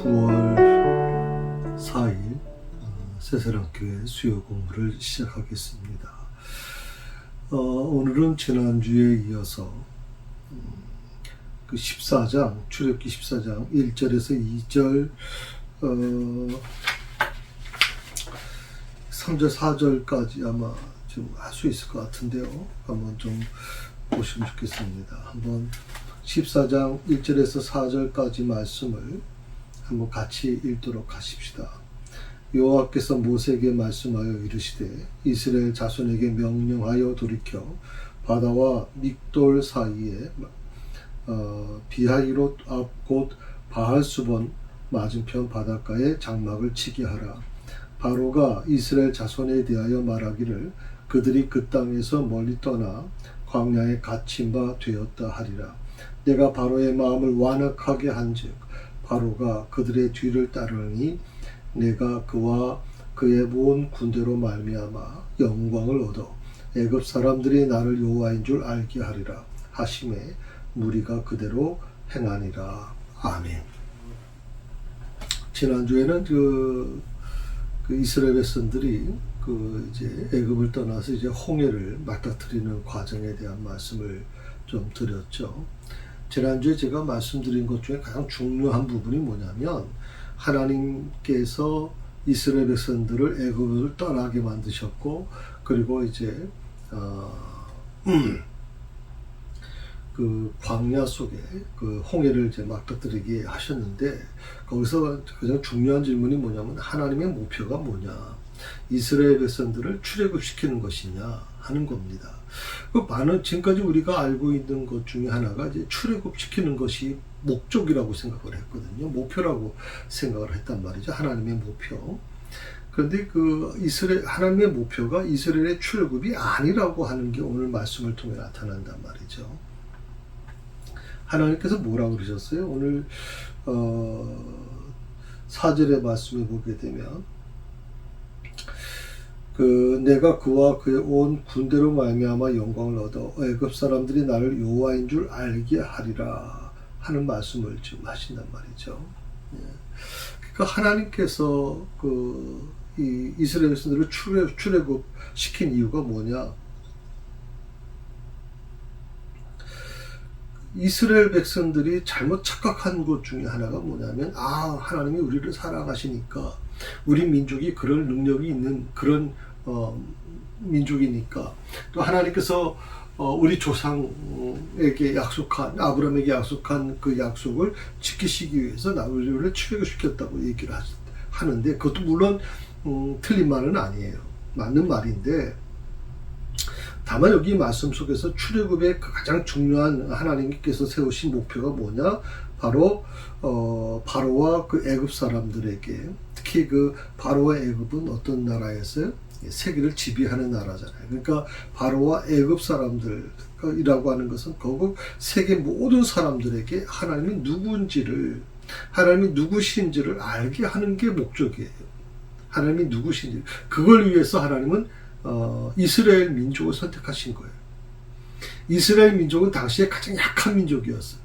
9월 4일 새사랑교회 수요 공부를 시작하겠습니다. 오늘은 지난주에 이어서 그 14장, 출애굽기 14장 1절에서 2절 3절 4절까지 아마 좀 할 수 있을 것 같은데요. 한번 좀 보시면 좋겠습니다. 한번 14장 1절에서 4절까지 말씀을 한번 같이 읽도록 하십시다. 여호와께서 모세에게 말씀하여 이르시되 이스라엘 자손에게 명령하여 돌이켜 바다와 믹돌 사이에 비하히롯 앞 곧 바알수본 맞은편 바닷가에 장막을 치게 하라. 바로가 이스라엘 자손에 대하여 말하기를 그들이 그 땅에서 멀리 떠나 광야에 갇힌 바 되었다 하리라. 내가 바로의 마음을 완악하게 한즉 바로가 그들의 뒤를 따르니 내가 그와 그의 온 군대로 말미암아 영광을 얻어 애굽 사람들이 나를 여호와인 줄 알게 하리라 하심에 무리가 그대로 행하니라. 아멘. 지난주에는 그 이스라엘 백성들이 이제 애굽을 떠나서 이제 홍해를 맞닥뜨리는 과정에 대한 말씀을 좀 드렸죠. 지난주에 제가 말씀드린 것 중에 가장 중요한 부분이 뭐냐면 하나님께서 이스라엘 백성들을 애굽을 떠나게 만드셨고 그리고 이제 그 광야 속에 그 홍해를 이제 맞닥뜨리게 하셨는데 거기서 가장 중요한 질문이 뭐냐면 하나님의 목표가 뭐냐, 이스라엘 백성들을 출애굽시키는 것이냐 하는 겁니다. 그 많은 지금까지 우리가 알고 있는 것 중에 하나가 이제 출애굽시키는 것이 목적이라고 생각을 했거든요. 목표라고 생각을 했단 말이죠. 하나님의 목표. 그런데 하나님의 목표가 이스라엘의 출애굽이 아니라고 하는 게 오늘 말씀을 통해 나타난단 말이죠. 하나님께서 뭐라고 그러셨어요? 오늘 4절의 말씀을 보게 되면 내가 그와 그의 온 군대로 말미암아 영광을 얻어 애굽 사람들이 나를 여호와인 줄 알게 하리라 하는 말씀을 지금 하신단 말이죠. 그러니까 하나님께서 이 이스라엘 백성들을 출애굽 시킨 이유가 뭐냐? 이스라엘 백성들이 잘못 착각한 것 중에 하나가 뭐냐면 하나님이 우리를 사랑하시니까 우리 민족이 그럴 능력이 있는 그런 민족이니까 또 하나님께서 우리 조상에게 약속한 아브라함에게 약속한 그 약속을 지키시기 위해서 우리를 출애굽시켰다고 얘기를 하는데 그것도 물론 틀린 말은 아니에요. 맞는 말인데 다만 여기 말씀 속에서 출애굽의 가장 중요한 하나님께서 세우신 목표가 뭐냐? 바로 바로와 그 애굽 사람들에게, 특히 그 바로와 애굽은 어떤 나라였어요? 세계를 지배하는 나라잖아요. 그러니까 바로와 애굽 사람들이라고 하는 것은 결국 세계 모든 사람들에게 하나님이 누군지를, 하나님이 누구신지를 알게 하는 게 목적이에요. 하나님이 누구신지. 그걸 위해서 하나님은 이스라엘 민족을 선택하신 거예요. 이스라엘 민족은 당시에 가장 약한 민족이었어요.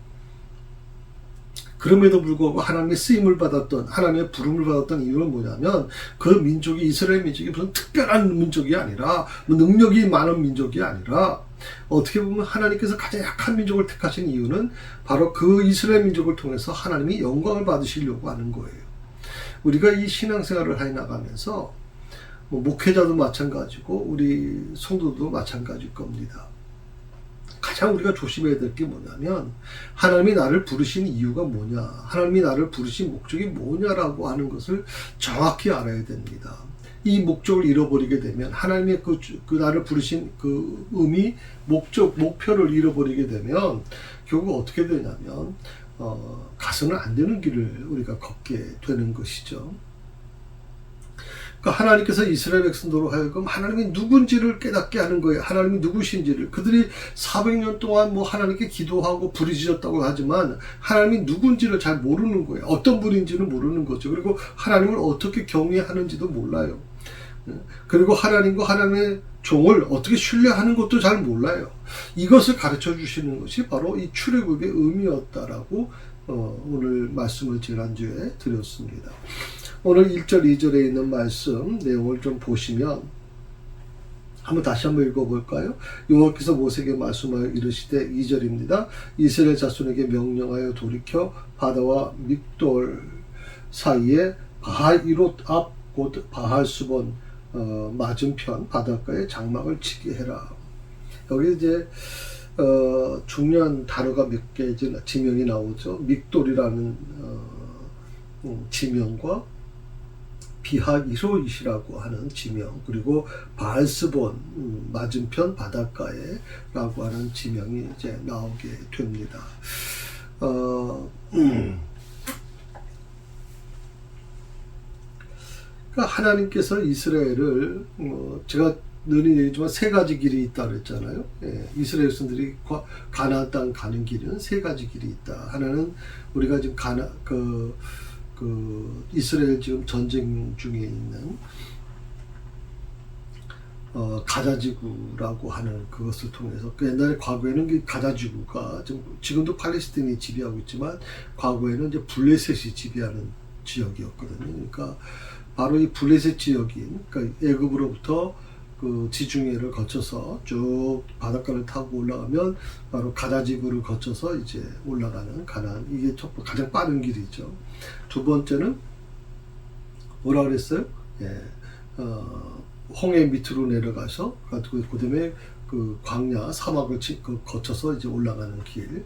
그럼에도 불구하고 하나님의 쓰임을 받았던, 하나님의 부름을 받았던 이유는 뭐냐면 그 민족이, 이스라엘 민족이 무슨 특별한 민족이 아니라 능력이 많은 민족이 아니라 어떻게 보면 하나님께서 가장 약한 민족을 택하신 이유는 바로 그 이스라엘 민족을 통해서 하나님이 영광을 받으시려고 하는 거예요. 우리가 이 신앙생활을 해 나가면서 목회자도 마찬가지고 우리 성도도 마찬가지일 겁니다. 가장 우리가 조심해야 될 게 뭐냐면 하나님이 나를 부르신 이유가 뭐냐, 하나님이 나를 부르신 목적이 뭐냐라고 하는 것을 정확히 알아야 됩니다. 이 목적을 잃어버리게 되면 하나님의 그 나를 부르신 그 의미, 목표를 잃어버리게 되면 결국 어떻게 되냐면 가서는 안 되는 길을 우리가 걷게 되는 것이죠. 하나님께서 이스라엘 백성들로 하여금 하나님이 누군지를 깨닫게 하는 거예요. 하나님이 누구신지를. 그들이 400년 동안 하나님께 기도하고 부르짖었다고 하지만 하나님이 누군지를 잘 모르는 거예요. 어떤 분인지는 모르는 거죠. 그리고 하나님을 어떻게 경외하는지도 몰라요. 그리고 하나님과 하나님의 종을 어떻게 신뢰하는 것도 잘 몰라요. 이것을 가르쳐 주시는 것이 바로 이 출애굽의 의미였다라고 오늘 말씀을 지난주에 드렸습니다. 오늘 1절 2절에 있는 말씀 내용을 좀 보시면 한번 다시 한번 읽어볼까요? 여호와께서 모세에게 말씀하여 이르시되 2절입니다. 이스라엘 자손에게 명령하여 돌이켜 바다와 믹돌 사이에 바하이롯 앞 곧 바할수본 맞은편 바닷가에 장막을 치게 해라. 여기 이제 중요한 단어가 몇 개 지명이 나오죠. 믹돌이라는 지명과 비하이롯이라고 하는 지명, 그리고 바알스본 맞은편 바닷가에 라고 하는 지명이 이제 나오게 됩니다. 그러니까 하나님께서 이스라엘을 제가 늘 얘기지만 세 가지 길이 있다 그랬잖아요. 예, 이스라엘 백성들이 가나안 땅 가는 길은 세 가지 길이 있다. 하나는 우리가 지금 이스라엘 지금 전쟁 중에 있는 가자지구라고 하는 그것을 통해서 옛날에 과거에는 그 가자지구가 지금도 팔레스틴이 지배하고 있지만 과거에는 이제 블레셋이 지배하는 지역이었거든요. 그러니까 바로 이 블레셋 지역인 그러니까 애굽으로부터 그 지중해를 거쳐서 쭉 바닷가를 타고 올라가면 바로 가자지구를 거쳐서 이제 올라가는 가나안, 이게 가장 빠른 길이죠. 두 번째는 뭐라 그랬어요? 예, 홍해 밑으로 내려가서 그다음에 그 광야 사막을 거쳐서 이제 올라가는 길,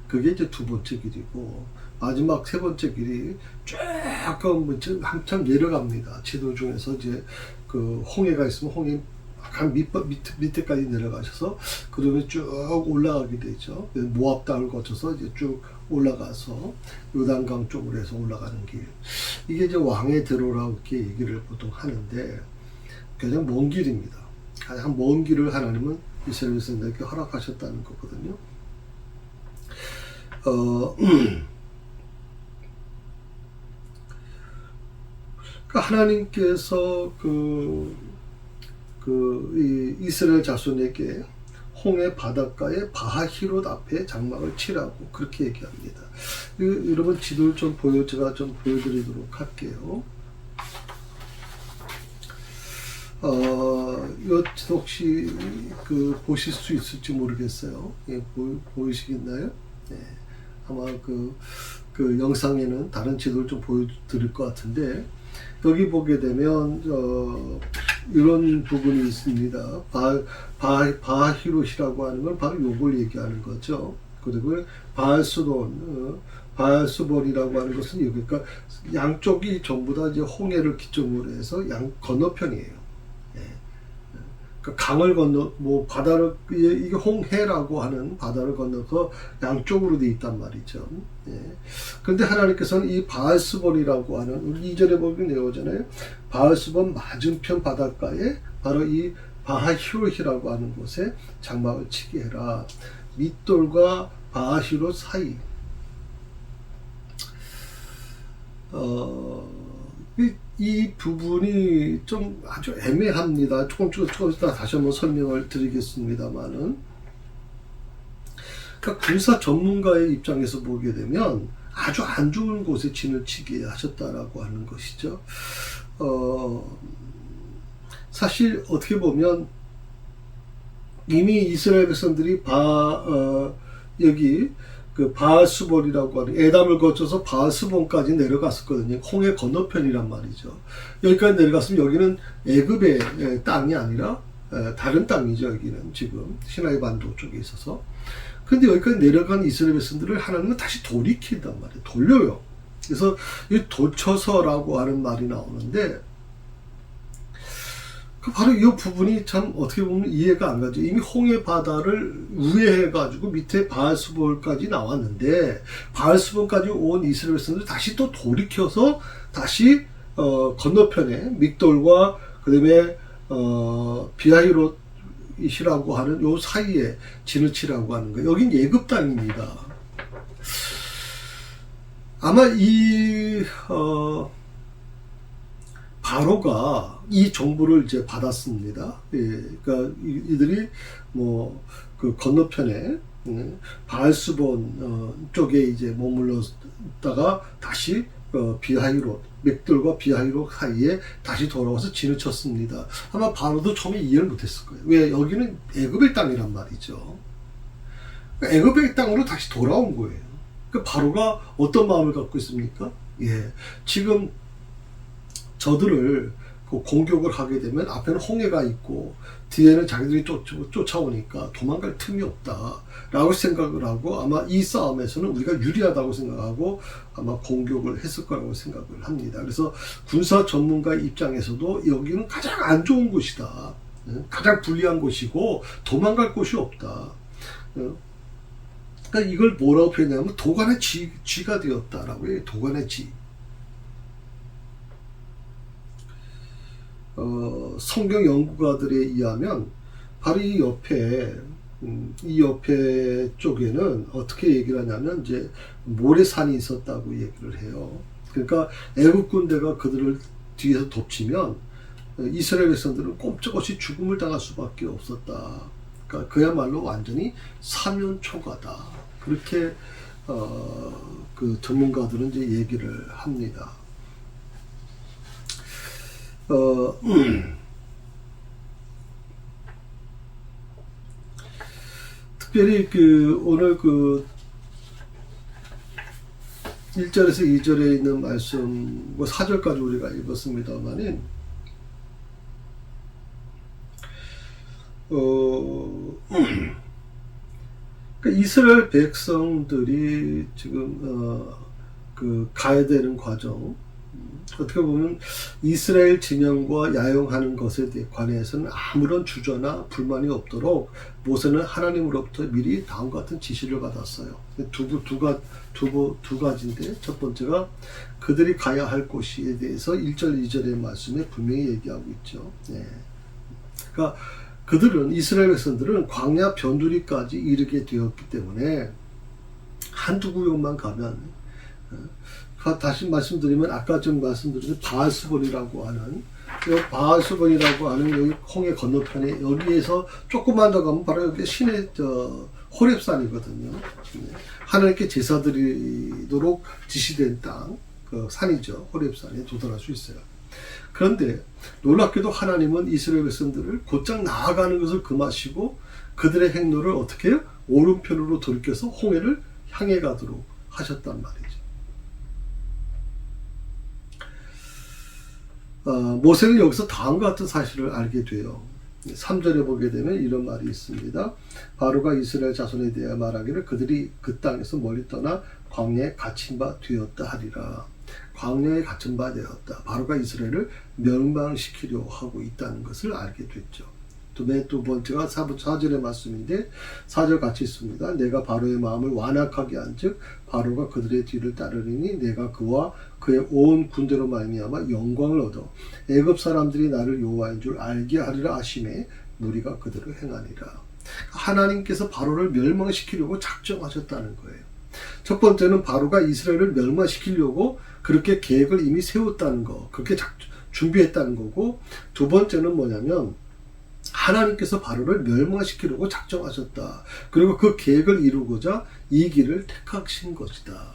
그게 이제 두 번째 길이고, 마지막 세 번째 길이 조금 한참 내려갑니다. 지도 중에서 이제 그 홍해가 있으면 홍해 강 밑에까지 내려가셔서 그러면 쭉 올라가게 되죠. 모압 땅을 거쳐서 이제 쭉 올라가서 요단강 쪽으로 해서 올라가는 길. 이게 이제 왕의 대로라고 이렇게 얘기를 보통 하는데 가장 먼 길입니다. 가장 먼 길을 하나님은 이스라엘 백성들에게 허락하셨다는 거거든요. 그러니까 하나님께서 이 이스라엘 자손에게 홍해 바닷가에 바하히롯 앞에 장막을 치라고 그렇게 얘기합니다. 여러분 지도를 제가 좀 보여드리도록 할게요. 혹시 보실 수 있을지 모르겠어요. 예, 보이시겠나요? 네. 아마 그 영상에는 다른 지도를 좀 보여드릴 것 같은데, 여기 보게 되면 이런 부분이 있습니다. 바히롯이라고 하는 건 바로 요걸 얘기하는 거죠. 그리고 바알수본이라고 하는 것은 여기, 그러니까 양쪽이 전부 다 이제 홍해를 기점으로 해서 양 건너편이에요. 강을 건너, 바다를, 이게 홍해라고 하는 바다를 건너서 양쪽으로 돼 있단 말이죠. 예. 그런데 하나님께서는 이 바알스본이라고 하는, 우리 2절에 보면 내오잖아요. 바알스본 맞은편 바닷가에 바로 이 바하히롯이라고 하는 곳에 장막을 치게 해라. 밋돌과 바하히롯 사이. 이 부분이 좀 아주 애매합니다. 조금 이따 다시 한번 설명을 드리겠습니다만은, 그러니까 군사 전문가의 입장에서 보게 되면 아주 안 좋은 곳에 진을 치게 하셨다라고 하는 것이죠. 사실 어떻게 보면 이미 이스라엘 백성들이 여기 그 바알스본이라고 하는 에담을 거쳐서 바알스본까지 내려갔었거든요. 홍해 건너편이란 말이죠. 여기까지 내려갔으면 여기는 애굽의 땅이 아니라 다른 땅이죠. 여기는 지금 시나이 반도 쪽에 있어서. 근데 여기까지 내려간 이스라엘 백성들을 하나님은 다시 돌이킨단 말이에요. 돌려요. 그래서 이 도쳐서라고 하는 말이 나오는데, 바로 이 부분이 참 어떻게 보면 이해가 안 가죠. 이미 홍해 바다를 우회해가지고 밑에 바알스본까지 나왔는데, 바알스본까지 온 이스라엘 백성들 다시 또 돌이켜서 다시 건너편에 믹돌과 그다음에 비하히롯이라고 하는 요 사이에 진을 치라고 하는 거예요. 여긴 예굽 땅입니다. 아마 이 바로가 이 정보를 이제 받았습니다. 예, 그러니까 이들이 뭐 그 건너편에 바알스본 쪽에 이제 머물렀다가 다시 비하이롯, 맥돌과 비하이롯 사이에 다시 돌아와서 진을 쳤습니다. 아마 바로도 처음에 이해를 못했을 거예요. 왜? 여기는 애굽의 땅이란 말이죠. 그러니까 애굽의 땅으로 다시 돌아온 거예요. 그러니까 바로가 어떤 마음을 갖고 있습니까? 예, 지금 저들을 공격을 하게 되면 앞에는 홍해가 있고 뒤에는 자기들이 쫓아오니까 도망갈 틈이 없다라고 생각을 하고 아마 이 싸움에서는 우리가 유리하다고 생각하고 아마 공격을 했을 거라고 생각을 합니다. 그래서 군사 전문가 입장에서도 여기는 가장 안 좋은 곳이다. 가장 불리한 곳이고 도망갈 곳이 없다. 그러니까 이걸 뭐라고 표현하냐면 도관의 쥐가 되었다라고 해요. 도관의 쥐. 성경 연구가들에 의하면 바로 이 옆에 쪽에는 어떻게 얘기를 하냐면 이제 모래산이 있었다고 얘기를 해요. 그러니까 애국 군대가 그들을 뒤에서 덮치면 이스라엘 백성들은 꼼짝없이 죽음을 당할 수밖에 없었다. 그러니까 그야말로 완전히 사면초가다. 그렇게 그 전문가들은 이제 얘기를 합니다. 특별히 오늘 1절에서 2절에 있는 말씀, 4절까지 우리가 읽었습니다만은, 그러니까 이스라엘 백성들이 지금, 가야 되는 과정, 어떻게 보면 이스라엘 진영과 야영하는 것에 관해서는 아무런 주저나 불만이 없도록 모세는 하나님으로부터 미리 다음과 같은 지시를 받았어요. 두 가지인데 첫 번째가 그들이 가야 할 곳에 대해서 1절, 2절의 말씀에 분명히 얘기하고 있죠. 네. 그러니까 그들은 이스라엘 백성들은 광야 변두리까지 이르게 되었기 때문에 한두 구역만 가면 다시 말씀드리면 아까 좀 말씀드린 바알스본이라고 하는 여기 홍해 건너편에 여기에서 조금만 더 가면 바로 여기 신의 호렙산이거든요. 하나님께 제사 드리도록 지시된 땅, 그 산이죠. 호렙산에 도달할 수 있어요. 그런데 놀랍게도 하나님은 이스라엘 백성들을 곧장 나아가는 것을 금하시고 그들의 행로를 어떻게 해요? 오른편으로 돌이켜서 홍해를 향해 가도록 하셨단 말이죠. 모세는 여기서 다음과 같은 사실을 알게 돼요. 3절에 보게 되면 이런 말이 있습니다. 바로가 이스라엘 자손에 대해 말하기를 그들이 그 땅에서 멀리 떠나 광야에 갇힌 바 되었다 하리라. 광야에 갇힌 바 되었다. 바로가 이스라엘을 멸망시키려 하고 있다는 것을 알게 됐죠. 두 번째가 4절의 말씀인데 4절 같이 있습니다. 내가 바로의 마음을 완악하게 한즉 바로가 그들의 뒤를 따르리니 내가 그와 그의 온 군대로 말미암아 영광을 얻어 애굽 사람들이 나를 여호와인 줄 알게 하리라 하시매 무리가 그대로 행하니라. 하나님께서 바로를 멸망시키려고 작정하셨다는 거예요. 첫 번째는 바로가 이스라엘을 멸망시키려고 그렇게 계획을 이미 세웠다는 거, 그렇게 준비했다는 거고, 두 번째는 뭐냐면 하나님께서 바로를 멸망시키려고 작정하셨다. 그리고 그 계획을 이루고자 이 길을 택하신 것이다.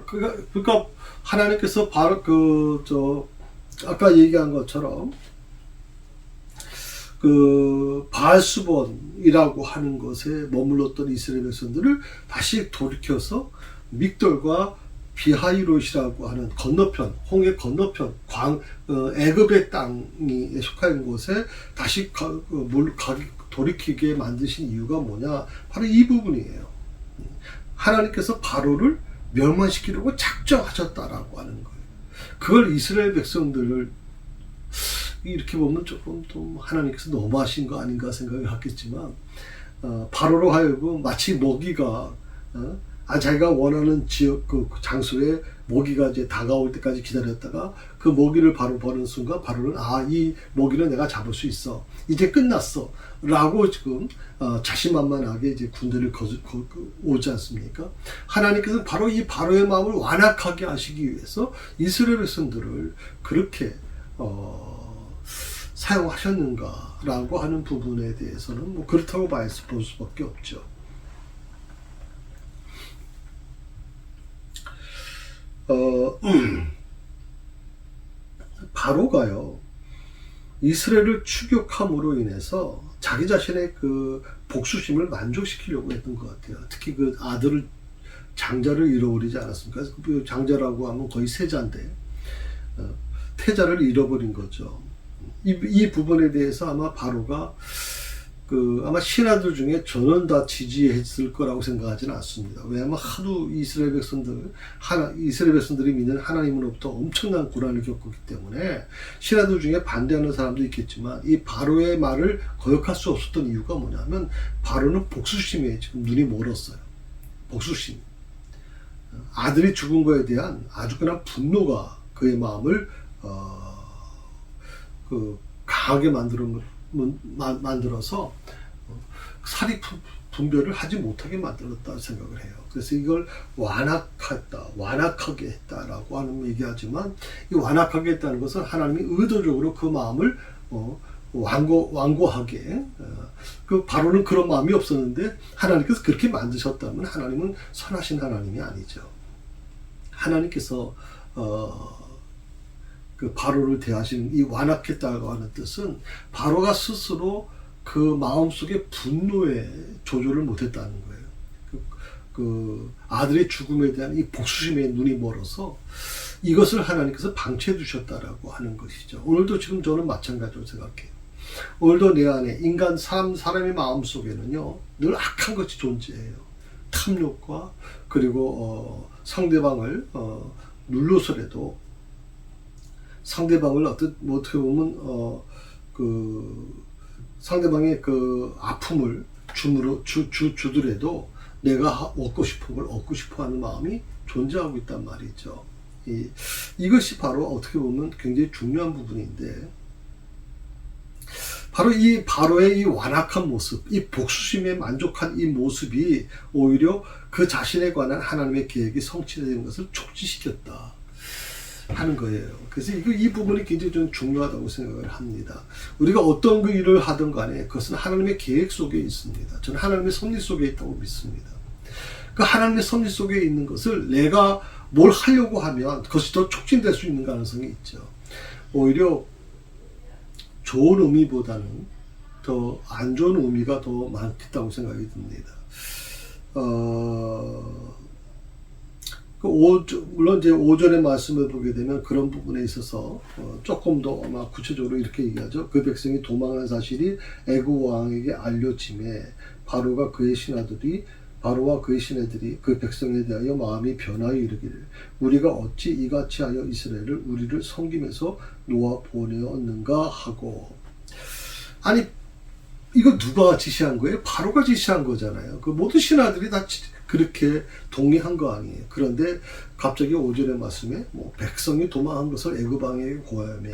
그러니까 하나님께서 바로 아까 얘기한 것처럼 바알스본이라고 하는 것에 머물렀던 이스라엘 백성들을 다시 돌이켜서 믹돌과 비하이롯이라고 하는 건너편, 홍해 건너편, 애굽의 땅이 속한 곳에 다시 돌이키게 만드신 이유가 뭐냐? 바로 이 부분이에요. 하나님께서 바로를 멸망시키려고 작정하셨다라고 하는 거예요. 그걸 이스라엘 백성들을 이렇게 보면 조금 좀 하나님께서 너무하신 거 아닌가 생각을 하겠지만, 바로로 하여금 마치 먹이가 자기가 원하는 지역 그 장소에 모기가 이제 다가올 때까지 기다렸다가 그 모기를 바로 보는 순간 바로는 이 모기는 내가 잡을 수 있어. 이제 끝났어. 라고 지금 자신만만하게 이제 군대를 오지 않습니까? 하나님께서는 바로 이 바로의 마음을 완악하게 하시기 위해서 이스라엘 백성들을 그렇게 사용하셨는가라고 하는 부분에 대해서는 뭐 그렇다고 볼 수밖에 없죠. 바로가요, 이스라엘을 추격함으로 인해서 자기 자신의 그 복수심을 만족시키려고 했던 것 같아요. 특히 그 아들을, 장자를 잃어버리지 않았습니까? 그 장자라고 하면 거의 세자인데, 태자를 잃어버린 거죠. 이 부분에 대해서 아마 바로가 아마 신하들 중에 저는 다 지지했을 거라고 생각하지는 않습니다. 왜냐하면 하도 이스라엘 백성들이 믿는 하나님으로부터 엄청난 고난을 겪었기 때문에 신하들 중에 반대하는 사람도 있겠지만 이 바로의 말을 거역할 수 없었던 이유가 뭐냐면 바로는 복수심에 지금 눈이 멀었어요. 복수심. 아들이 죽은 거에 대한 아주 그냥 분노가 그의 마음을 강하게 만들어서 사리 분별을 하지 못하게 만들었다 생각을 해요. 그래서 이걸 완악하게 했다라고 하는 얘기하지만 이 완악하게 했다는 것은 하나님이 의도적으로 그 마음을 완고하게, 그 바로는 그런 마음이 없었는데 하나님께서 그렇게 만드셨다면 하나님은 선하신 하나님이 아니죠. 하나님께서 그 바로를 대하시는 이 완악했다고 하는 뜻은 바로가 스스로 그 마음속에 분노에 조절을 못했다는 거예요. 그 아들의 죽음에 대한 이 복수심에 눈이 멀어서 이것을 하나님께서 방치해 두셨다라고 하는 것이죠. 오늘도 지금 저는 마찬가지로 생각해요. 오늘도 내 안에 사람의 마음 속에는요 늘 악한 것이 존재해요. 탐욕과 그리고 상대방을 눌러서라도 상대방을 어떻게 보면 상대방의 그 아픔을 주더라도 내가 얻고 싶은 걸 얻고 싶어 하는 마음이 존재하고 있단 말이죠. 이것이 바로 어떻게 보면 굉장히 중요한 부분인데, 바로 이 바로의 이 완악한 모습, 이 복수심에 만족한 이 모습이 오히려 그 자신에 관한 하나님의 계획이 성취되는 것을 촉진시켰다 하는 거예요. 그래서 이 부분이 굉장히 좀 중요하다고 생각을 합니다. 우리가 어떤 그 일을 하든 간에 그것은 하나님의 계획 속에 있습니다. 저는 하나님의 섭리 속에 있다고 믿습니다. 그 하나님의 섭리 속에 있는 것을 내가 뭘 하려고 하면 그것이 더 촉진될 수 있는 가능성이 있죠. 오히려 좋은 의미보다는 더 안 좋은 의미가 더 많겠다고 생각이 듭니다. 물론 이제 오전에 말씀을 보게 되면 그런 부분에 있어서 조금 더 아마 구체적으로 이렇게 얘기하죠. 그 백성이 도망한 사실이 애굽 왕에게 알려짐에 바로와 그의 신하들이 그 백성에 대하여 마음이 변하여 이르기를 우리가 어찌 이같이 하여 이스라엘을 우리를 섬김에서 놓아 보내었는가 하고. 아니 이거 누가 지시한 거예요? 바로가 지시한 거잖아요. 그 모든 신하들이 다 그렇게 동의한 거 아니에요. 그런데 갑자기 오전의 말씀에 백성이 도망한 것을 애굽 왕에게 고하매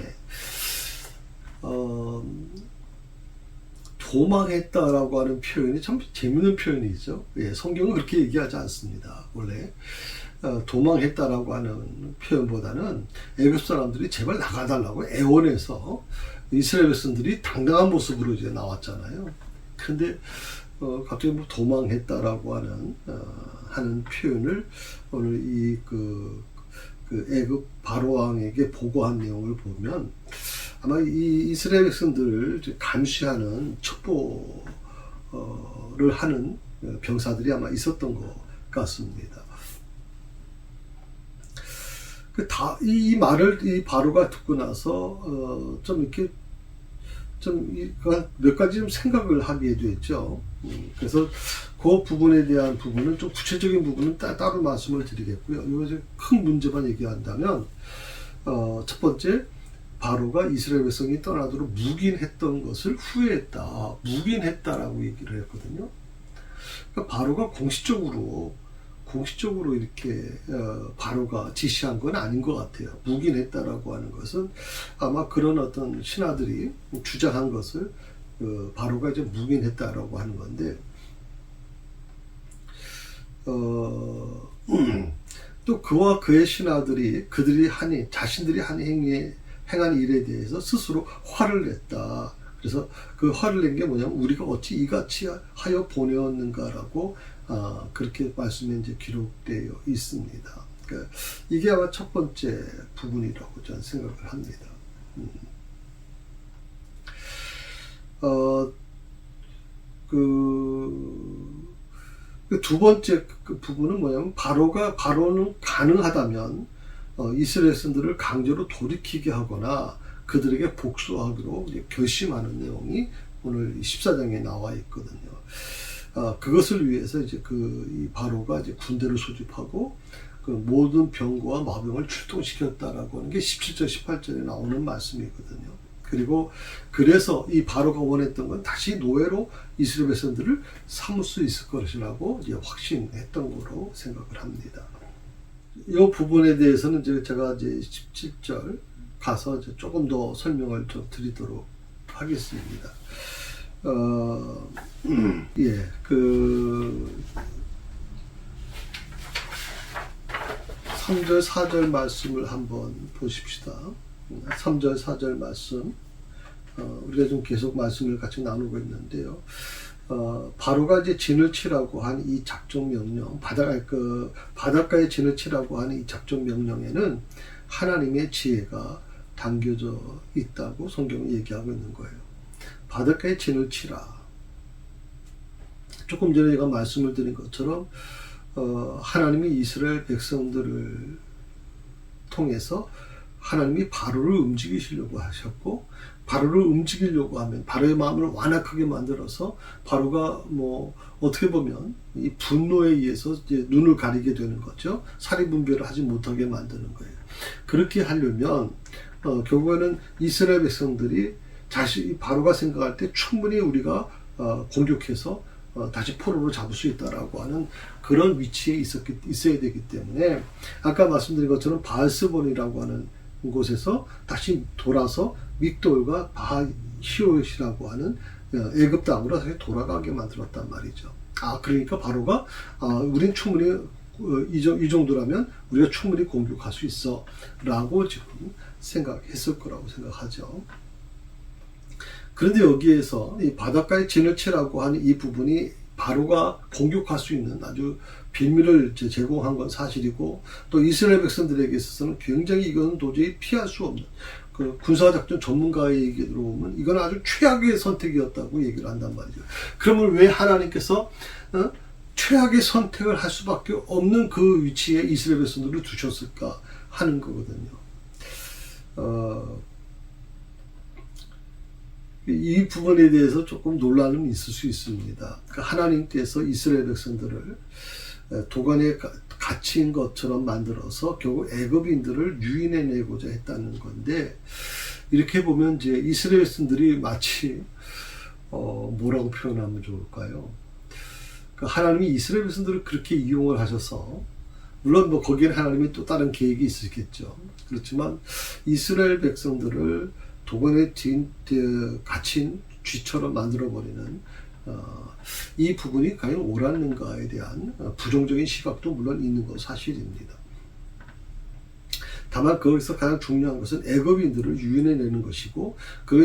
도망했다라고 하는 표현이 참 재밌는 표현이죠. 예, 성경은 그렇게 얘기하지 않습니다. 원래 도망했다라고 하는 표현보다는 애굽 사람들이 제발 나가달라고 애원해서 이스라엘 백성들이 당당한 모습으로 이제 나왔잖아요. 근데 갑자기 도망했다라고 하는 표현을 오늘 그 애굽 바로 왕에게 보고한 내용을 보면 아마 이 이스라엘 백성들을 감시하는 첩보를 하는 병사들이 아마 있었던 것 같습니다. 이 말을 이 바로가 듣고 나서 좀 몇 가지 좀 생각을 하게 됐죠. 그래서 그 부분에 대한 부분은 좀 구체적인 부분은 따로 말씀을 드리겠고요. 이거 큰 문제만 얘기한다면 첫 번째, 바로가 이스라엘 백성이 떠나도록 묵인했던 것을 후회했다. 묵인했다라고 얘기를 했거든요. 그러니까 바로가 공식적으로 공식적으로 이렇게 바로가 지시한 건 아닌 것 같아요. 묵인했다라고 하는 것은 아마 그런 어떤 신하들이 주장한 것을 바로가 이제 묵인했다라고 하는 건데, 또 그와 그의 신하들이 자신들이 행한 일에 대해서 스스로 화를 냈다. 그래서 그 화를 낸 게 뭐냐면 우리가 어찌 이같이 하여 보내었는가라고 그렇게 말씀에 이제 기록되어 있습니다. 그러니까 이게 아마 첫 번째 부분이라고 저는 생각을 합니다. 그 두 번째 그 부분은 뭐냐면 바로는 가능하다면 이스라엘 백성들을 강제로 돌이키게 하거나 그들에게 복수하기로 결심하는 내용이 오늘 14장에 나와 있거든요. 그것을 위해서 이제 이 바로가 이제 군대를 소집하고 그 모든 병거와 마병을 출동시켰다라고 하는 게 17절, 18절에 나오는 말씀이거든요. 그래서 이 바로가 원했던 건 다시 노예로 이스라엘 백성들을 삼을 수 있을 것이라고 이제 확신했던 거로 생각을 합니다. 이 부분에 대해서는 제가 이제 17절 가서 이제 조금 더 설명을 좀 드리도록 하겠습니다. 3절, 4절 말씀을 한번 보십시다. 3절, 4절 말씀. 우리가 좀 계속 말씀을 같이 나누고 있는데요. 바로가 이제 진을 치라고 한 이 작전 명령, 바닷가에 진을 치라고 하는 이 작전 명령에는 하나님의 지혜가 담겨져 있다고 성경이 얘기하고 있는 거예요. 바닷가에 진을 치라. 조금 전에 제가 말씀을 드린 것처럼 하나님이 이스라엘 백성들을 통해서 하나님이 바로를 움직이시려고 하셨고, 바로를 움직이려고 하면 바로의 마음을 완악하게 만들어서 바로가 어떻게 보면 이 분노에 의해서 이제 눈을 가리게 되는 거죠. 사리분별을 하지 못하게 만드는 거예요. 그렇게 하려면 결국에는 이스라엘 백성들이 바로가 생각할 때 충분히 우리가 공격해서 다시 포로로 잡을 수 있다라고 하는 그런 위치에 있어야 되기 때문에 아까 말씀드린 것처럼 바알스본이라고 하는 곳에서 다시 돌아서 믹돌과 바히롯이라고 하는 애굽 땅으로 다시 돌아가게 만들었단 말이죠. 그러니까 바로가 우린 충분히 이 정도라면 우리가 충분히 공격할 수 있어 라고 지금 생각했을 거라고 생각하죠. 그런데 여기에서 이 바닷가에 진을 치라고 하는 이 부분이 바로가 공격할 수 있는 아주 빌미를 제공한 건 사실이고, 또 이스라엘 백성들에게 있어서는 굉장히 이건 도저히 피할 수 없는 그 군사작전 전문가의 얘기에 들어보면 이건 아주 최악의 선택이었다고 얘기를 한단 말이죠. 그러면 왜 하나님께서 최악의 선택을 할 수밖에 없는 그 위치에 이스라엘 백성들을 두셨을까 하는 거거든요. 이 부분에 대해서 조금 논란은 있을 수 있습니다. 그러니까 하나님께서 이스라엘 백성들을 도관에 갇힌 것처럼 만들어서 결국 애굽인들을 유인해내고자 했다는 건데, 이렇게 보면 이제 이스라엘 백성들이 마치 뭐라고 표현하면 좋을까요? 그러니까 하나님이 이스라엘 백성들을 그렇게 이용을 하셔서, 물론 거기에는 하나님이 또 다른 계획이 있었겠죠. 그렇지만 이스라엘 백성들을 도관에 갇힌 쥐처럼 만들어버리는 이 부분이 과연 옳았는가에 대한 부정적인 시각도 물론 있는 건 사실입니다. 다만 거기서 가장 중요한 것은 애굽인들을 유인해내는 것이고,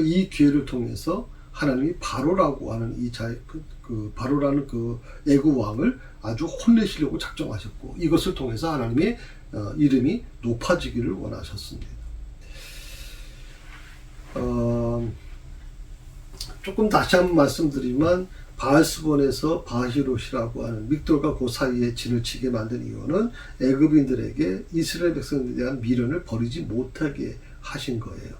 이 기회를 통해서 하나님이 바로라고 하는 바로라는 그 애굽 왕을 아주 혼내시려고 작정하셨고, 이것을 통해서 하나님의 이름이 높아지기를 원하셨습니다. 조금 다시 한번 말씀드리면, 바알스본에서 바히롯이라고 하는 믹돌과 그 사이에 진을 치게 만든 이유는 애굽인들에게 이스라엘 백성에 대한 미련을 버리지 못하게 하신 거예요.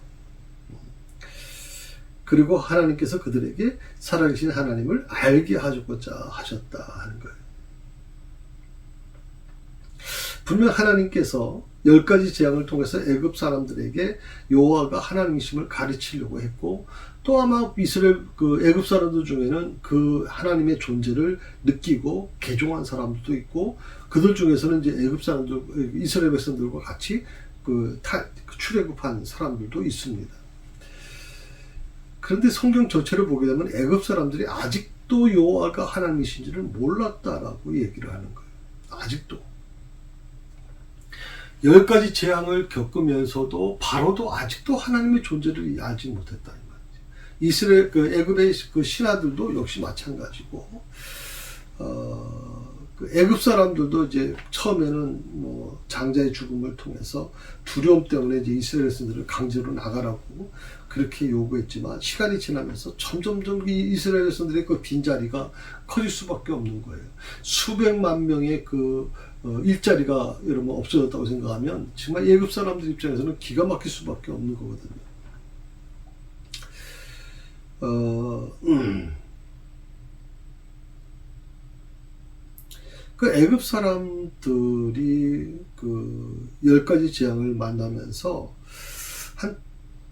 그리고 하나님께서 그들에게 살아계신 하나님을 알게 하고자 하셨다 하는 거예요. 분명 하나님께서 10가지 재앙을 통해서 애굽 사람들에게 여호와가 하나님이심을 가르치려고 했고, 또 아마 이스라엘 애굽 사람들 중에는 그 하나님의 존재를 느끼고 개종한 사람들도 있고, 그들 중에서는 이제 애굽 사람들, 이스라엘 백성들과 같이 출애굽한 사람들도 있습니다. 그런데 성경 전체를 보게 되면 애굽 사람들이 아직도 여호와가 하나님이신지를 몰랐다라고 얘기를 하는 거예요. 아직도 10가지 재앙을 겪으면서도 바로도 아직도 하나님의 존재를 알지 못했다. 이스라엘 애굽의 신하들도 역시 마찬가지고, 애굽 사람들도 이제 처음에는 뭐 장자의 죽음을 통해서 두려움 때문에 이제 이스라엘 백성들을 강제로 나가라고 그렇게 요구했지만, 시간이 지나면서 점점점 이 이스라엘 백성들의 그 빈자리가 커질 수밖에 없는 거예요. 수백만 명의 일자리가 여러분 없어졌다고 생각하면 정말 애굽 사람들 입장에서는 기가 막힐 수밖에 없는 거거든요. 애굽 사람들이 10가지 재앙을 만나면서 한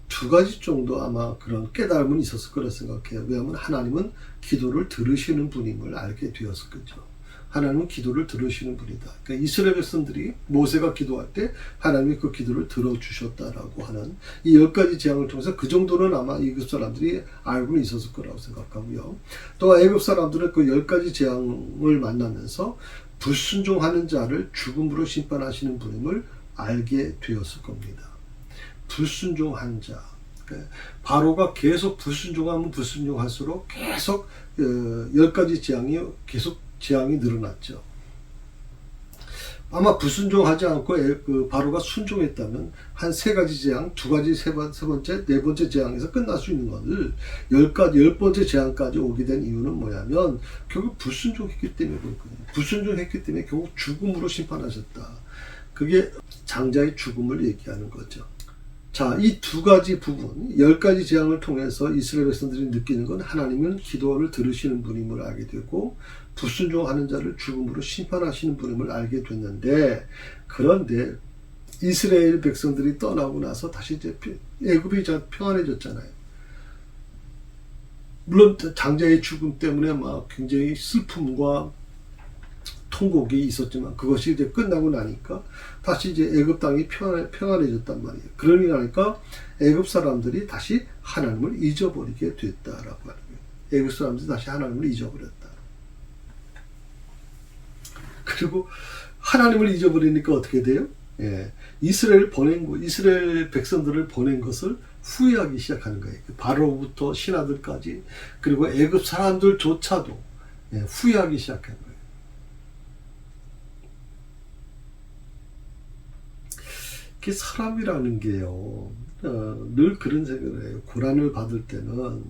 2가지 정도 아마 그런 깨달음은 있었을 거라 생각해요. 왜냐하면 하나님은 기도를 들으시는 분임을 알게 되었을 거죠. 하나님은 기도를 들으시는 분이다. 그러니까 이스라엘 백성들이 모세가 기도할 때 하나님이 그 기도를 들어주셨다라고 하는 이 10가지 재앙을 통해서 그 정도는 아마 애굽 사람들이 알고는 있었을 거라고 생각하고요. 또 애굽 사람들은 그 10가지 재앙을 만나면서 불순종하는 자를 죽음으로 심판하시는 분임을 알게 되었을 겁니다. 불순종한 자. 바로가 계속 불순종하면 불순종할수록 계속 10가지 재앙이 늘어났죠. 아마 불순종하지 않고 바로가 순종했다면 한 3가지 재앙, 2가지, 세 번째, 4번째 재앙에서 끝날 수 있는 것을 10번째 재앙까지 오게 된 이유는 뭐냐면 결국 불순종했기 때문에 그렇거든요. 불순종했기 때문에 결국 죽음으로 심판하셨다. 그게 장자의 죽음을 얘기하는 거죠. 자, 이 2가지 부분, 10가지 재앙을 통해서 이스라엘 백성들이 느끼는 건 하나님은 기도를 들으시는 분임을 알게 되고, 불순종하는 자를 죽음으로 심판하시는 분임을 알게 됐는데, 그런데 이스라엘 백성들이 떠나고 나서 다시 이제 애굽이 평안해졌잖아요. 물론 장자의 죽음 때문에 막 굉장히 슬픔과 통곡이 있었지만 그것이 이제 끝나고 나니까 다시 이제 애굽 땅이 평안해졌단 말이에요. 그러니까 애굽 사람들이 다시 하나님을 잊어버리게 됐다라고 하는 거예요. 애굽 사람들이 다시 하나님을 잊어버렸다. 그리고 하나님을 잊어버리니까 어떻게 돼요? 이스라엘 백성들을 보낸 것을 후회하기 시작하는 거예요. 바로부터 신하들까지, 그리고 애굽 사람들조차도 후회하기 시작한 거예요. 그 사람이라는 게요, 늘 그런 생각을 해요. 고난을 받을 때는,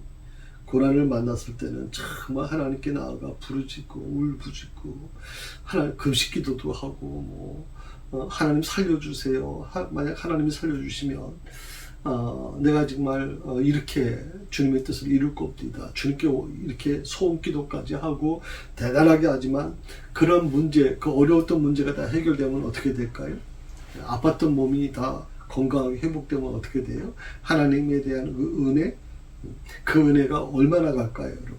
고난을 만났을 때는 정말 하나님께 나아가 부르짖고 울부짖고 하나님 금식 기도도 하고 하나님 살려주세요. 만약 하나님이 살려주시면 내가 정말 이렇게 주님의 뜻을 이룰 겁니다. 주님께 이렇게 소원 기도까지 하고 대단하게 하지만 그런 문제, 그 어려웠던 문제가 다 해결되면 어떻게 될까요? 아팠던 몸이 다 건강하게 회복되면 어떻게 돼요? 하나님에 대한 그 은혜, 그 은혜가 얼마나 갈까요, 여러분?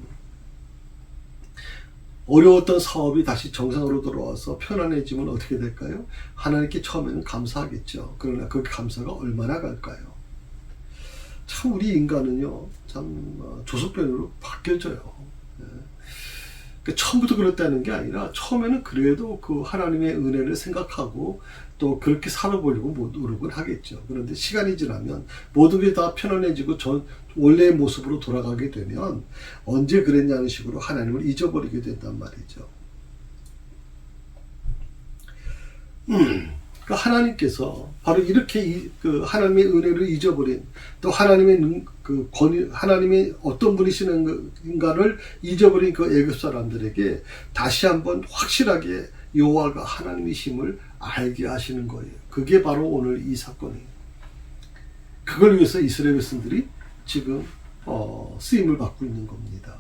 어려웠던 사업이 다시 정상으로 돌아와서 편안해지면 어떻게 될까요? 하나님께 처음에는 감사하겠죠. 그러나 그 감사가 얼마나 갈까요? 참 우리 인간은요, 참 조석변으로 바뀌어져요. 처음부터 그렇다는 게 아니라 처음에는 그래도 그 하나님의 은혜를 생각하고 또 그렇게 살아보려고 노력을 하겠죠. 그런데 시간이 지나면 모든 게 다 편안해지고 원래의 모습으로 돌아가게 되면 언제 그랬냐는 식으로 하나님을 잊어버리게 된단 말이죠. 그러니까 하나님께서 바로 이렇게 하나님의 은혜를 잊어버린, 또 하나님의 하나님의 어떤 분이시는가를 잊어버린 그 애굽 사람들에게 다시 한번 확실하게 여호와가 하나님이심을 알게 하시는 거예요. 그게 바로 오늘 이 사건이에요. 그걸 위해서 이스라엘 백성들이 지금 쓰임을 받고 있는 겁니다.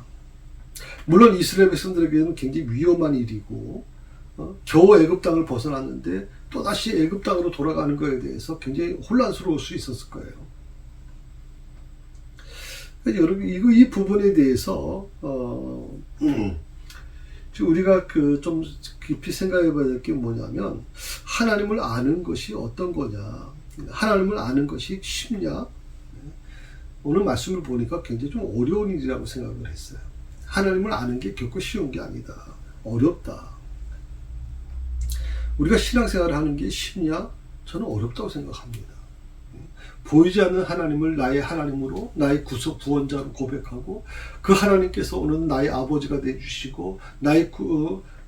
물론 이스라엘 백성들에게는 굉장히 위험한 일이고 겨우 애굽 땅을 벗어났는데 또다시 애굽 땅으로 돌아가는 것에 대해서 굉장히 혼란스러울 수 있었을 거예요. 여러분 이 부분에 대해서 우리가 좀 깊이 생각해봐야 될 게 뭐냐면, 하나님을 아는 것이 어떤 거냐, 하나님을 아는 것이 쉽냐. 오늘 말씀을 보니까 굉장히 좀 어려운 일이라고 생각을 했어요. 하나님을 아는 게 결코 쉬운 게 아니다. 어렵다. 우리가 신앙생활을 하는 게 쉽냐? 저는 어렵다고 생각합니다. 보이지 않는 하나님을 나의 하나님으로, 나의 구원자로 고백하고, 그 하나님께서 오늘 나의 아버지가 되주시고 나의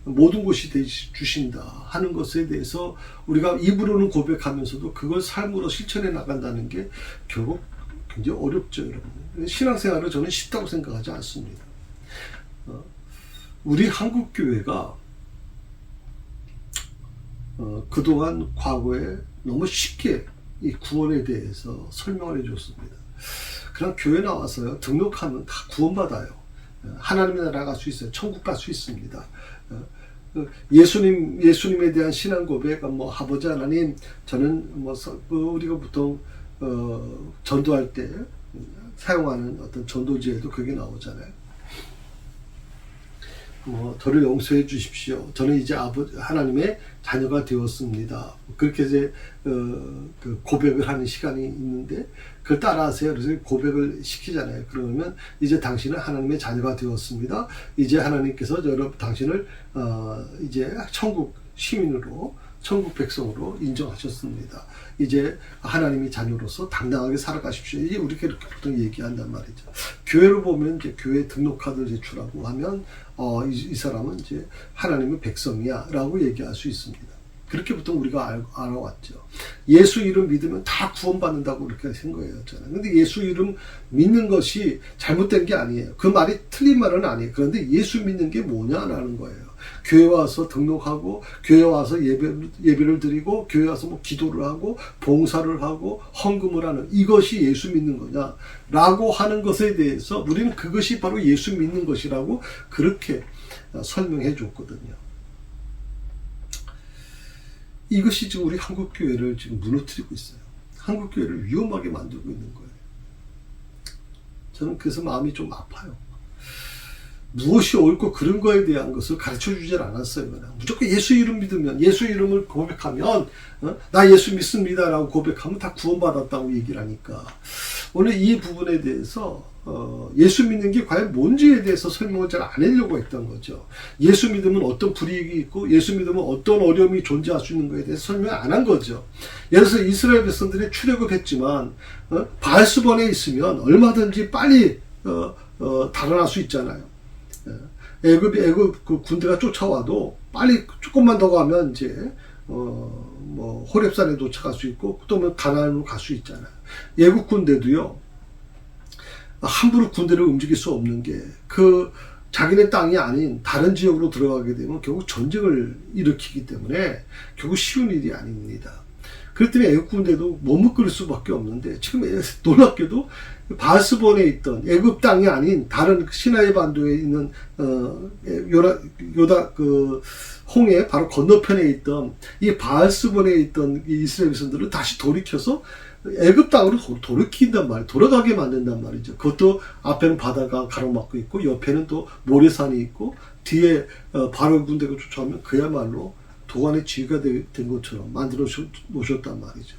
모든 것이 되주신다 하는 것에 대해서 우리가 입으로는 고백하면서도 그걸 삶으로 실천해 나간다는 게 결국 굉장히 어렵죠, 여러분. 신앙생활을 저는 쉽다고 생각하지 않습니다. 우리 한국교회가 그동안 과거에 너무 쉽게 이 구원에 대해서 설명을 해줬습니다. 그냥 교회 나와서요, 등록하면 다 구원받아요. 하나님의 나라 갈 수 있어요. 천국 갈 수 있습니다. 예수님에 대한 신앙 고백, 아버지 하나님, 저는 우리가 보통 전도할 때 사용하는 어떤 전도지에도 그게 나오잖아요. 저를 용서해 주십시오. 저는 이제 하나님의 자녀가 되었습니다. 그렇게 이제 그 고백을 하는 시간이 있는데 그걸 따라하세요. 그래서 고백을 시키잖아요. 그러면 이제 당신은 하나님의 자녀가 되었습니다. 이제 하나님께서 당신을 이제 천국 시민으로, 천국 백성으로 인정하셨습니다. 이제 하나님의 자녀로서 당당하게 살아가십시오. 이게 우리가 이렇게 보통 얘기한단 말이죠. 교회를 보면 이제 교회 등록카드를 제출하고 하면 이 사람은 이제 하나님의 백성이야 라고 얘기할 수 있습니다. 그렇게 보통 우리가 알아왔죠. 예수 이름 믿으면 다 구원받는다고 그렇게 생각했잖아요. 근데 예수 이름 믿는 것이 잘못된 게 아니에요. 그 말이 틀린 말은 아니에요. 그런데 예수 믿는 게 뭐냐라는 거예요. 교회 와서 등록하고, 교회 와서 예배를 드리고, 교회 와서 기도를 하고, 봉사를 하고, 헌금을 하는, 이것이 예수 믿는 거냐 라고 하는 것에 대해서 우리는 그것이 바로 예수 믿는 것이라고 그렇게 설명해 줬거든요. 이것이 지금 우리 한국교회를 지금 무너뜨리고 있어요. 한국교회를 위험하게 만들고 있는 거예요. 저는 그래서 마음이 좀 아파요. 무엇이 옳고 그런 거에 대한 것을 가르쳐 주질 않았어요. 그냥 무조건 예수 이름 믿으면, 예수 이름을 고백하면, 나 예수 믿습니다 라고 고백하면 다 구원받았다고 얘기를 하니까, 오늘 이 부분에 대해서 예수 믿는 게 과연 뭔지에 대해서 설명을 잘 안 하려고 했던 거죠. 예수 믿으면 어떤 불이익이 있고, 예수 믿으면 어떤 어려움이 존재할 수 있는 거에 대해서 설명을 안 한 거죠. 예를 들어서 이스라엘 백성들이 출애굽 했지만 바알스본에 있으면 얼마든지 빨리 달아날 수 있잖아요. 애굽 그 군대가 쫓아와도 빨리 조금만 더 가면 이제 호렙산에 도착할 수 있고, 또 가나안으로 갈 수 있잖아요. 애굽 군대도요, 함부로 군대를 움직일 수 없는 게, 자기네 땅이 아닌 다른 지역으로 들어가게 되면 결국 전쟁을 일으키기 때문에 결국 쉬운 일이 아닙니다. 그렇기 때문에 애굽 군대도 머뭇거릴 수밖에 없는데, 지금 놀랍게도 바알스본에 있던 애굽 땅이 아닌 다른 시나이 반도에 있는 홍해 바로 건너편에 있던 이 바알스본에 있던 이 이스라엘 백성들을 다시 돌이켜서 애굽 땅으로 돌이킨단 말이에요. 돌아가게 만든단 말이죠. 그것도 앞에는 바다가 가로막고 있고, 옆에는 또 모래산이 있고, 뒤에 바로 군대가 쫓아오면 그야말로 도관의 지휘가 된 것처럼 만들어 놓으셨단 말이죠.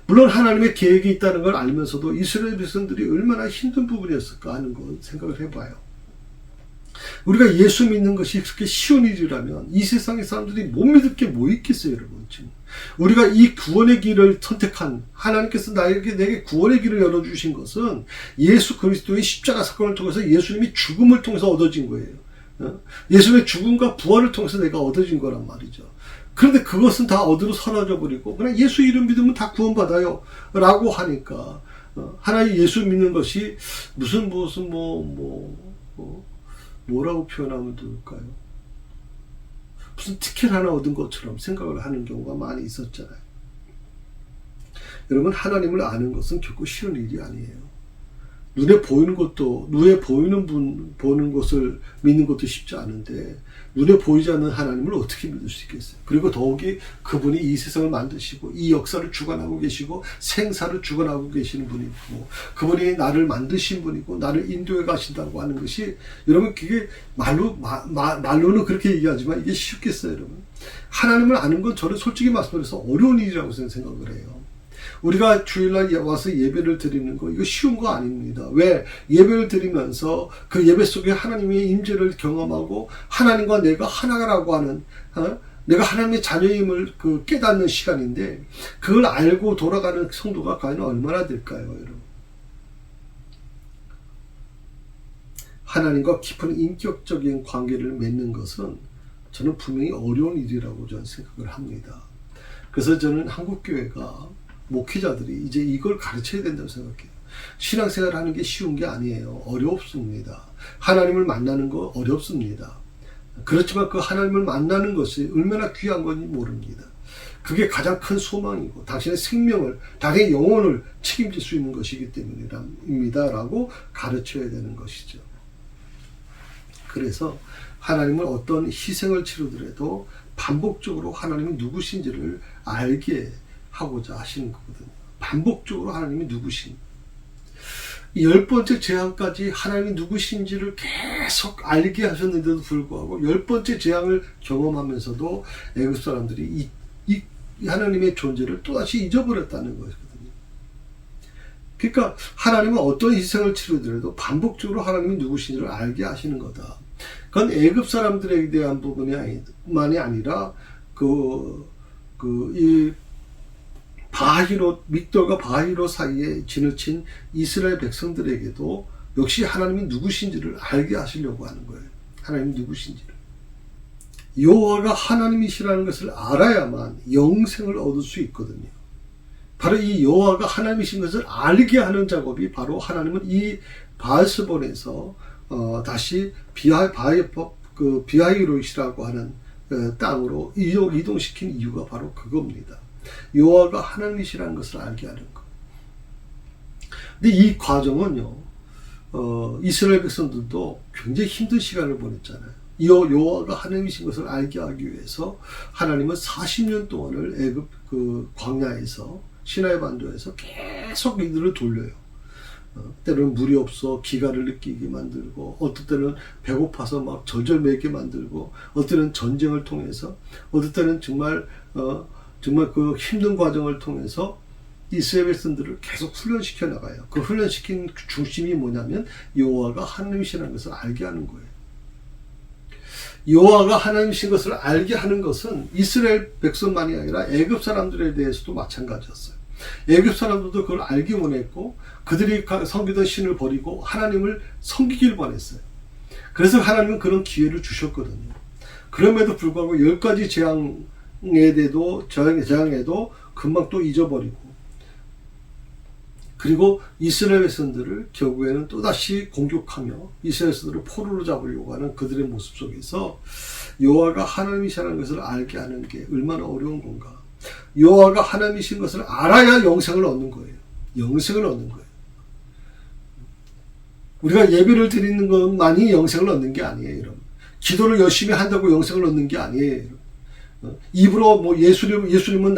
물론 하나님의 계획이 있다는 걸 알면서도 이스라엘 백성들이 얼마나 힘든 부분이었을까 하는 걸 생각을 해봐요. 우리가 예수 믿는 것이 그렇게 쉬운 일이라면 이 세상의 사람들이 못 믿을 게 뭐 있겠어요, 여러분. 지금 우리가 이 구원의 길을 선택한, 하나님께서 내게 구원의 길을 열어주신 것은 예수 그리스도의 십자가 사건을 통해서 예수님이 죽음을 통해서 얻어진 거예요. 예수님의 죽음과 부활을 통해서 내가 얻어진 거란 말이죠. 그런데 그것은 다 어디로 사라져 버리고 그냥 예수 이름 믿으면 다 구원받아요 라고 하니까, 하나의 예수 믿는 것이 무슨 뭐라고 표현하면 될까요? 무슨 티켓 하나 얻은 것처럼 생각을 하는 경우가 많이 있었잖아요. 여러분, 하나님을 아는 것은 결코 쉬운 일이 아니에요. 눈에 보이는 분 보는 것을 믿는 것도 쉽지 않은데 눈에 보이지 않는 하나님을 어떻게 믿을 수 있겠어요? 그리고 더욱이 그분이 이 세상을 만드시고 이 역사를 주관하고 계시고 생사를 주관하고 계시는 분이고 그분이 나를 만드신 분이고 나를 인도해 가신다고 하는 것이 여러분 그게 말로는 그렇게 얘기하지만 이게 쉽겠어요, 여러분? 하나님을 아는 건 저는 솔직히 말씀드려서 어려운 일이라고 생각을 해요. 우리가 주일날 와서 예배를 드리는 거 이거 쉬운 거 아닙니다. 왜? 예배를 드리면서 그 예배 속에 하나님의 임재를 경험하고 하나님과 내가 하나라고 하는 내가 하나님의 자녀임을 깨닫는 시간인데 그걸 알고 돌아가는 성도가 과연 얼마나 될까요, 여러분? 하나님과 깊은 인격적인 관계를 맺는 것은 저는 분명히 어려운 일이라고 저는 생각을 합니다. 그래서 저는 한국교회가 목회자들이 이제 이걸 가르쳐야 된다고 생각해요. 신앙생활 하는 게 쉬운 게 아니에요. 어렵습니다. 하나님을 만나는 거 어렵습니다. 그렇지만 그 하나님을 만나는 것이 얼마나 귀한 건지 모릅니다. 그게 가장 큰 소망이고 당신의 생명을, 당신의 영혼을 책임질 수 있는 것이기 때문입니다. 라고 가르쳐야 되는 것이죠. 그래서 하나님은 어떤 희생을 치르더라도 반복적으로 하나님이 누구신지를 알게 하고자 하시는 거거든요. 반복적으로 하나님이 누구신. 10번째 재앙까지 하나님이 누구신지를 계속 알게 하셨는데도 불구하고 10번째 재앙을 경험하면서도 애굽 사람들이 이 하나님의 존재를 또다시 잊어버렸다는 것이거든요. 그러니까 하나님은 어떤 희생을 치르더라도 반복적으로 하나님이 누구신지를 알게 하시는 거다. 그건 애굽 사람들에 대한 부분만이 아니라 이 믹돌과 바히로 사이에 진을 친 이스라엘 백성들에게도 역시 하나님이 누구신지를 알게 하시려고 하는 거예요. 하나님이 누구신지를. 여호와가 하나님이시라는 것을 알아야만 영생을 얻을 수 있거든요. 바로 이 여호와가 하나님이신 것을 알게 하는 작업이 바로 하나님은 이 바알스본에서 다시 비하이로시라고 하는 땅으로 이동시킨 이유가 바로 그겁니다. 여호와가 하나님이시라는 것을 알게 하는 것. 근데 이 과정은요, 이스라엘 백성들도 굉장히 힘든 시간을 보냈잖아요. 여호와가 하나님이신 것을 알게 하기 위해서 하나님은 40년 동안을 애굽 광야에서 시나이 반도에서 계속 이들을 돌려요. 때로는 물이 없어 기가를 느끼게 만들고, 어떨 때는 배고파서 막 절절매게 만들고, 어떨 때는 전쟁을 통해서, 어떨 때는 정말 그 힘든 과정을 통해서 이스라엘 백성들을 계속 훈련시켜 나가요. 그 훈련시킨 중심이 뭐냐면 여호와가 하나님이시라는 것을 알게 하는 거예요. 여호와가 하나님이신 것을 알게 하는 것은 이스라엘 백성만이 아니라 애굽 사람들에 대해서도 마찬가지였어요. 애굽 사람들도 그걸 알기 원했고 그들이 섬기던 신을 버리고 하나님을 섬기길 원했어요. 그래서 하나님은 그런 기회를 주셨거든요. 그럼에도 불구하고 10가지 재앙에도 금방 또 잊어버리고, 그리고 이스라엘 백성들을 결국에는 또다시 공격하며 이스라엘 백성들을 포로로 잡으려고 하는 그들의 모습 속에서 여호와가 하나님이시라는 것을 알게 하는 게 얼마나 어려운 건가. 여호와가 하나님이신 것을 알아야 영생을 얻는 거예요. 영생을 얻는 거예요. 우리가 예배를 드리는 것만이 영생을 얻는 게 아니에요, 여러분. 기도를 열심히 한다고 영생을 얻는 게 아니에요, 여러분. 입으로 뭐 예수님은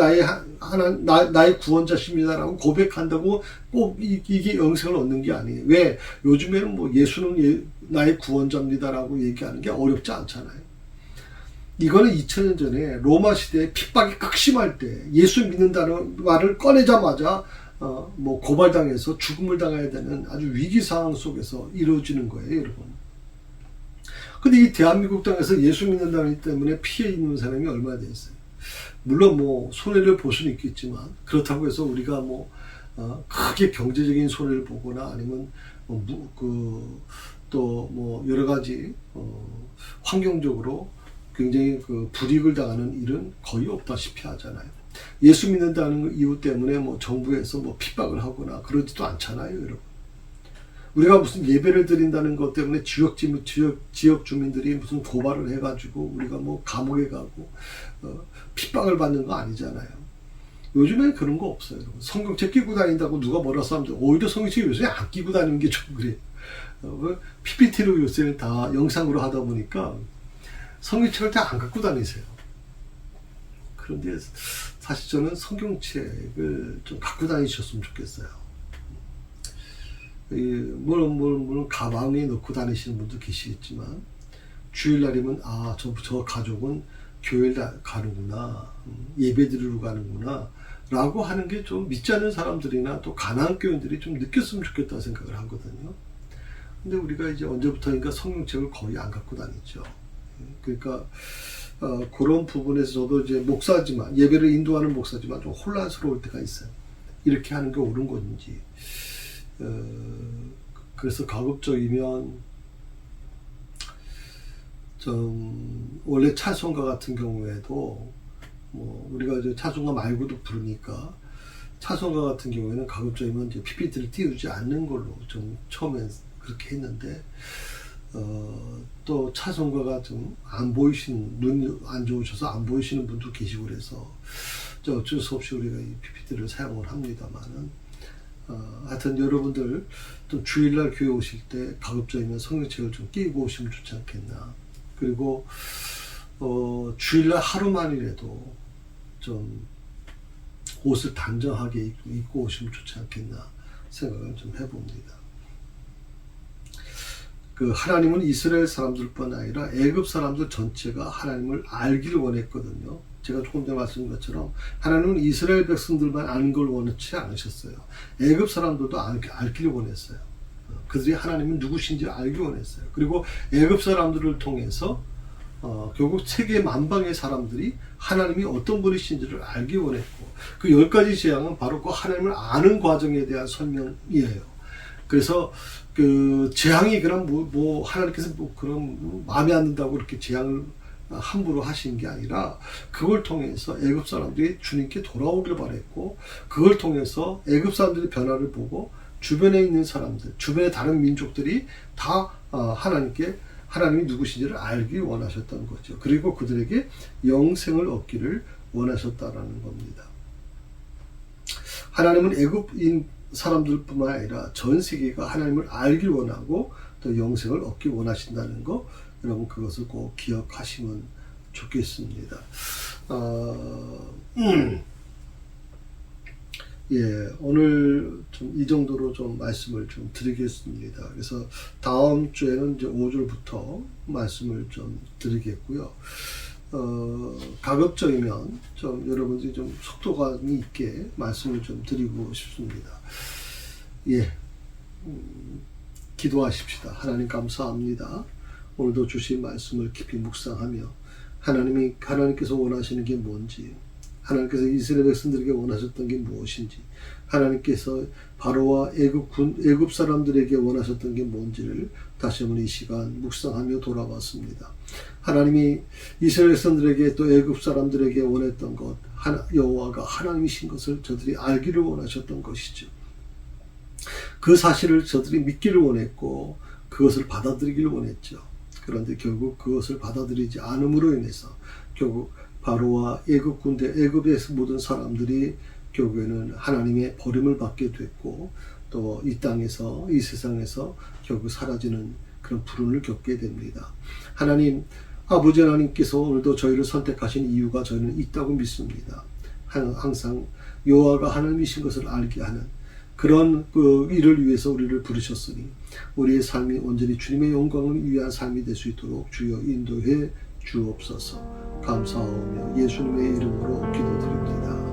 나의 구원자십니다라고 고백한다고 꼭 이게 영생을 얻는 게 아니에요. 왜? 요즘에는 뭐 예수는 나의 구원자입니다라고 얘기하는 게 어렵지 않잖아요. 이거는 2000년 전에 로마 시대에 핍박이 극심할 때 예수 믿는다는 말을 꺼내자마자 뭐 고발당해서 죽음을 당해야 되는 아주 위기 상황 속에서 이루어지는 거예요, 여러분. 근데 이 대한민국 땅에서 예수 믿는다는 때문에 피해 입는 사람이 얼마나 돼 있어요. 물론 뭐 손해를 볼 수는 있겠지만 그렇다고 해서 우리가 뭐 크게 경제적인 손해를 보거나 아니면 또 뭐 여러 가지 환경적으로 굉장히 불이익을 당하는 일은 거의 없다시피 하잖아요. 예수 믿는다는 이유 때문에 뭐 정부에서 뭐 핍박을 하거나 그러지도 않잖아요, 여러분. 우리가 무슨 예배를 드린다는 것 때문에 지역 주민들이 무슨 고발을 해가지고 우리가 뭐 감옥에 가고 핍박을 받는 거 아니잖아요. 요즘엔 그런 거 없어요. 성경책 끼고 다닌다고 누가 뭐라 하는데 오히려 성경책 요새 안 끼고 다니는 게 좀 그래요. PPT로 요새는 다 영상으로 하다 보니까 성경책을 다 안 갖고 다니세요. 그런데 사실 저는 성경책을 좀 갖고 다니셨으면 좋겠어요. 물론 가방에 넣고 다니시는 분도 계시겠지만 주일날이면 저 가족은 교회를 가는구나, 예배 드리러 가는구나 라고 하는 게 좀 믿지 않는 사람들이나 또 가난한 교인들이 좀 느꼈으면 좋겠다 생각을 하거든요. 근데 우리가 이제 언제부터인가 성경책을 거의 안 갖고 다니죠. 그러니까 그런 부분에서 저도 이제 목사지만, 예배를 인도하는 목사지만 좀 혼란스러울 때가 있어요. 이렇게 하는 게 옳은 건지. 그래서 가급적이면 좀 원래 찬송가 같은 경우에도 뭐 우리가 이제 찬송가 말고도 부르니까 찬송가 같은 경우에는 가급적이면 이제 PPT를 띄우지 않는 걸로 좀 처음엔 그렇게 했는데 또 찬송가가 좀 안 보이시는, 눈이 안 좋으셔서 안 보이시는 분도 계시고 그래서 어쩔 수 없이 우리가 이 PPT를 사용을 합니다만은 하여튼 여러분들 좀 주일날 교회 오실 때 가급적이면 성경책을 좀 끼고 오시면 좋지 않겠나. 그리고 주일날 하루만이라도 좀 옷을 단정하게 입고 오시면 좋지 않겠나 생각을 좀 해봅니다. 하나님은 이스라엘 사람들뿐 아니라 애굽 사람들 전체가 하나님을 알기를 원했거든요. 제가 조금 전에 말씀드린 것처럼 하나님은 이스라엘 백성들만 아는 걸 원치 않으셨어요. 애굽 사람들도 알기를 원했어요. 그들이 하나님은 누구신지 알기 원했어요. 그리고 애굽 사람들을 통해서 결국 세계 만방의 사람들이 하나님이 어떤 분이신지를 알기 원했고, 그 10가지 재앙은 바로 그 하나님을 아는 과정에 대한 설명이에요. 그래서 그 재앙이 그럼 하나님께서 그럼 마음에 안 든다고 그렇게 재앙을 함부로 하신 게 아니라 그걸 통해서 애굽 사람들이 주님께 돌아오길 바랬고, 그걸 통해서 애굽 사람들의 변화를 보고 주변에 있는 사람들, 주변의 다른 민족들이 다 하나님이 누구신지를 알기 원하셨던 거죠. 그리고 그들에게 영생을 얻기를 원하셨다라는 겁니다. 하나님은 애굽인 사람들뿐만 아니라 전 세계가 하나님을 알길 원하고 또 영생을 얻기 원하신다는 거, 여러분 그것을 꼭 기억하시면 좋겠습니다. 오늘 좀 이 정도로 좀 말씀을 좀 드리겠습니다. 그래서 다음 주에는 이제 5절부터 말씀을 좀 드리겠고요. 가급적이면 좀 여러분들이 좀 속도감이 있게 말씀을 좀 드리고 싶습니다. 기도하십시다. 하나님 감사합니다. 오늘도 주신 말씀을 깊이 묵상하며 하나님께서 원하시는 게 뭔지, 하나님께서 이스라엘 백성들에게 원하셨던 게 무엇인지, 하나님께서 바로와 애굽 사람들에게 원하셨던 게 뭔지를 다시 한번 이 시간 묵상하며 돌아봤습니다. 하나님이 이스라엘 백성들에게 또 애굽 사람들에게 원했던 것, 여호와가 하나님이신 것을 저들이 알기를 원하셨던 것이죠. 그 사실을 저들이 믿기를 원했고 그것을 받아들이기를 원했죠. 그런데 결국 그것을 받아들이지 않음으로 인해서 결국 바로와 애굽의 모든 사람들이 결국에는 하나님의 버림을 받게 됐고, 또 이 땅에서, 이 세상에서 결국 사라지는 그런 불운을 겪게 됩니다. 아버지 하나님께서 오늘도 저희를 선택하신 이유가 저희는 있다고 믿습니다. 항상 여호와가 하나님이신 것을 알게 하는 그런 일을 위해서 우리를 부르셨으니 우리의 삶이 온전히 주님의 영광을 위한 삶이 될 수 있도록 주여 인도해 주옵소서. 감사하며 예수님의 이름으로 기도드립니다.